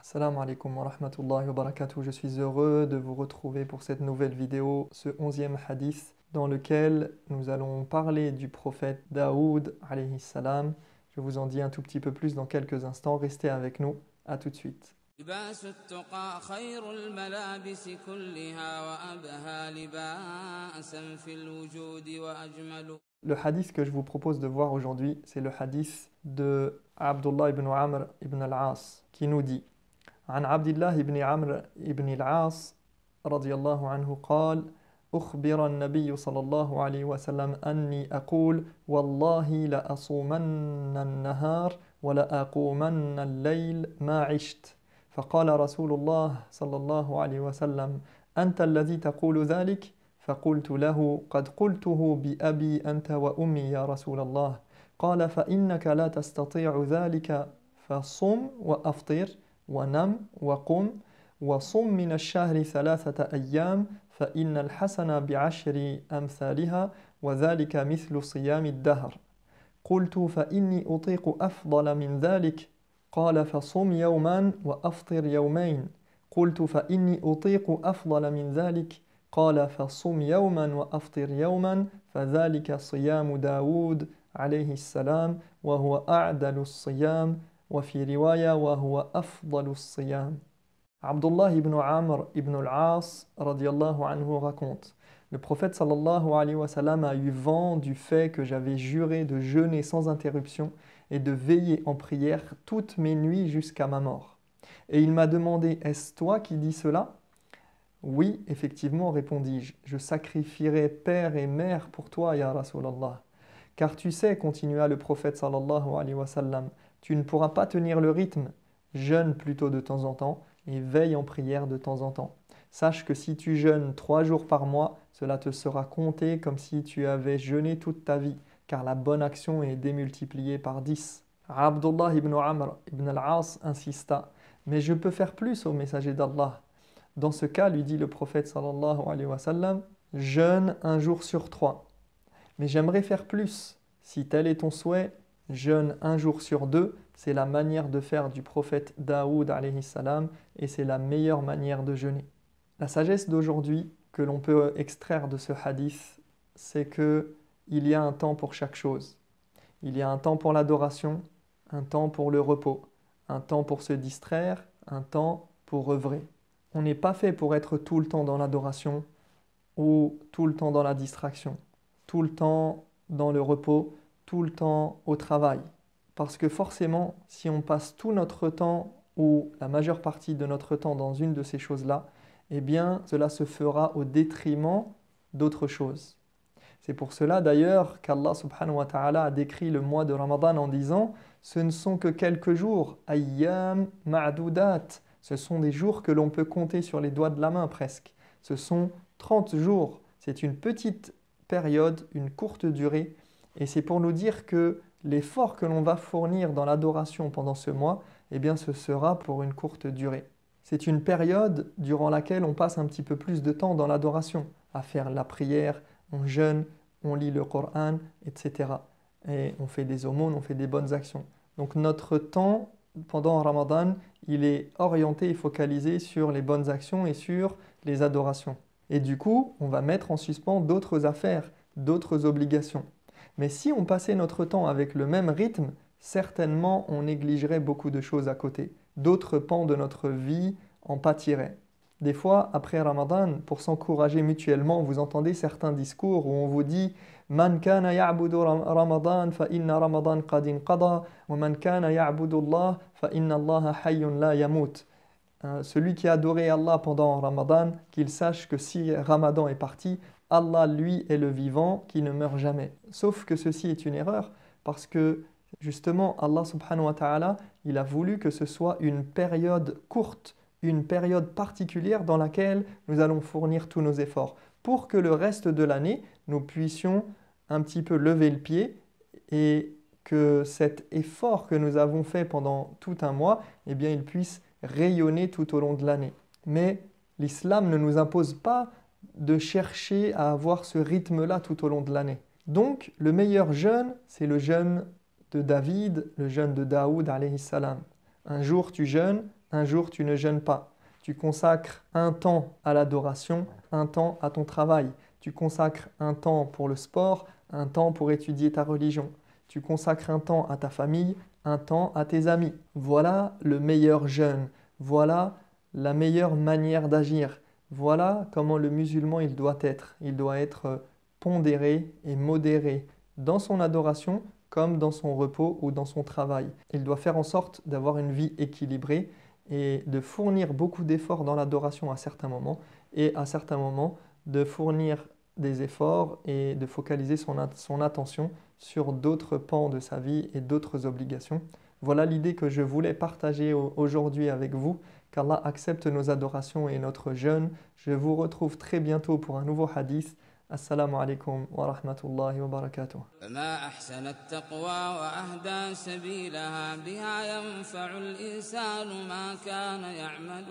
Assalamu alaikum wa rahmatullahi wa barakatuh. Je suis heureux de vous retrouver pour cette nouvelle vidéo, ce 11e hadith, dans lequel nous allons parler du prophète Daoud alayhi salam. Je vous en dis un tout petit peu plus dans quelques instants. Restez avec nous. À tout de suite. لباس التقى خير الملابس كلها وأبهى لباسا في الوجود وأجمل. Le hadith que je vous propose de voir aujourd'hui, c'est le hadith de Abdullah ibn Amr ibn al-As qui nous dit عن عبد الله بن عمرو بن العاص رضي الله عنه قال أخبر النبي صلى الله عليه وسلم أني أقول والله لأصومن النهار ولأقومن الليل ما عشت فقال رسول الله صلى الله عليه وسلم أنت الذي تقول ذلك فقلت له قد قلته بأبي أنت وأمي يا رسول الله قال فإنك لا تستطيع ذلك فصم وأفطر ونم وقم وصم من الشهر 3 أيام فإن الحسنة بعشر أمثالها وذلك مثل صيام الدهر قلت فإني أطيق أفضل من ذلك قال فصم يوما وأفطر يومين قلت فإني أطيق أفضل من ذلك قال فصم يوما وأفطر يوما فذلك صيام داود عليه السلام وهو أعدل الصيام وفي رواية وهو أفضل الصيام. Abdullah ibn Amr ibn al-As radiallahu anhu raconte: le prophète sallallahu alayhi wa sallam a eu vent du fait que j'avais juré de jeûner sans interruption et de veiller en prière toutes mes nuits jusqu'à ma mort. Et il m'a demandé: est-ce toi qui dis cela? Oui, effectivement, répondis-je, je sacrifierai père et mère pour toi, ya Rasulallah. Car tu sais, continua le prophète sallallahu alayhi wa sallam, tu ne pourras pas tenir le rythme, jeûne plutôt de temps en temps et veille en prière de temps en temps. Sache que si tu jeûnes 3 jours par mois, cela te sera compté comme si tu avais jeûné toute ta vie, car la bonne action est démultipliée par 10. Abdullah ibn Amr ibn al-As insista: mais je peux faire plus, ô messager d'Allah. Dans ce cas, lui dit le prophète sallallahu alayhi wa sallam, jeûne 1 jour sur 3. Mais j'aimerais faire plus. Si tel est ton souhait, jeûne 1 jour sur 2. C'est la manière de faire du prophète Daoud alayhi salam et c'est la meilleure manière de jeûner. La sagesse d'aujourd'hui que l'on peut extraire de ce hadith, c'est que il y a un temps pour chaque chose. Il y a un temps pour l'adoration, un temps pour le repos, un temps pour se distraire, un temps pour œuvrer. On n'est pas fait pour être tout le temps dans l'adoration ou tout le temps dans la distraction, tout le temps dans le repos, tout le temps au travail. Parce que forcément, si on passe tout notre temps ou la majeure partie de notre temps dans une de ces choses-là, eh bien, cela se fera au détriment d'autres choses. C'est pour cela d'ailleurs qu'Allah subhanahu wa ta'ala a décrit le mois de Ramadan en disant « Ce ne sont que quelques jours, ayyam ma'doudat ». Ce sont des jours que l'on peut compter sur les doigts de la main presque. Ce sont 30 jours. C'est une petite période, une courte durée. Et c'est pour nous dire que l'effort que l'on va fournir dans l'adoration pendant ce mois, eh bien ce sera pour une courte durée. C'est une période durant laquelle on passe un petit peu plus de temps dans l'adoration, à faire la prière, on jeûne, on lit le Coran, etc. Et on fait des aumônes, on fait des bonnes actions. Donc notre temps pendant Ramadan, il est orienté et focalisé sur les bonnes actions et sur les adorations. Et du coup, on va mettre en suspens d'autres affaires, d'autres obligations. Mais si on passait notre temps avec le même rythme, certainement on négligerait beaucoup de choses à côté. D'autres pans de notre vie en pâtiraient. Des fois, après Ramadan, pour s'encourager mutuellement, vous entendez certains discours où on vous dit « Man kana ya'budu Ramadan fa inna Ramadan qad inqada wa man kana ya'budu Allah fa inna Allah hayyun la yamut » Celui qui a adoré Allah pendant Ramadan, qu'il sache que si Ramadan est parti, Allah, lui, est le vivant qui ne meurt jamais. Sauf que ceci est une erreur parce que, justement, Allah subhanahu wa ta'ala, il a voulu que ce soit une période courte, une période particulière dans laquelle nous allons fournir tous nos efforts pour que le reste de l'année, nous puissions un petit peu lever le pied et que cet effort que nous avons fait pendant tout un mois, eh bien, il puisse rayonner tout au long de l'année. Mais l'islam ne nous impose pas de chercher à avoir ce rythme-là tout au long de l'année. Donc, le meilleur jeûne, c'est le jeûne de David, le jeûne de Daoud alayhi salam. Un jour tu jeûnes, un jour tu ne jeûnes pas. Tu consacres un temps à l'adoration, un temps à ton travail. Tu consacres un temps pour le sport, un temps pour étudier ta religion. Tu consacres un temps à ta famille, un temps à tes amis. Voilà le meilleur jeûne. Voilà la meilleure manière d'agir. Voilà comment le musulman il doit être. Il doit être pondéré et modéré dans son adoration comme dans son repos ou dans son travail. Il doit faire en sorte d'avoir une vie équilibrée et de fournir beaucoup d'efforts dans l'adoration à certains moments et à certains moments de fournir des efforts et de focaliser son attention sur d'autres pans de sa vie et d'autres obligations. Voilà l'idée que je voulais partager aujourd'hui avec vous. Qu'Allah accepte nos adorations et notre jeûne. Je vous retrouve très bientôt pour un nouveau hadith. Assalamu alaikum wa rahmatullahi wa barakatuh. فما أحسن التقوى وأهدى سبيلها بها ينفع الإنسان ما كان يعمل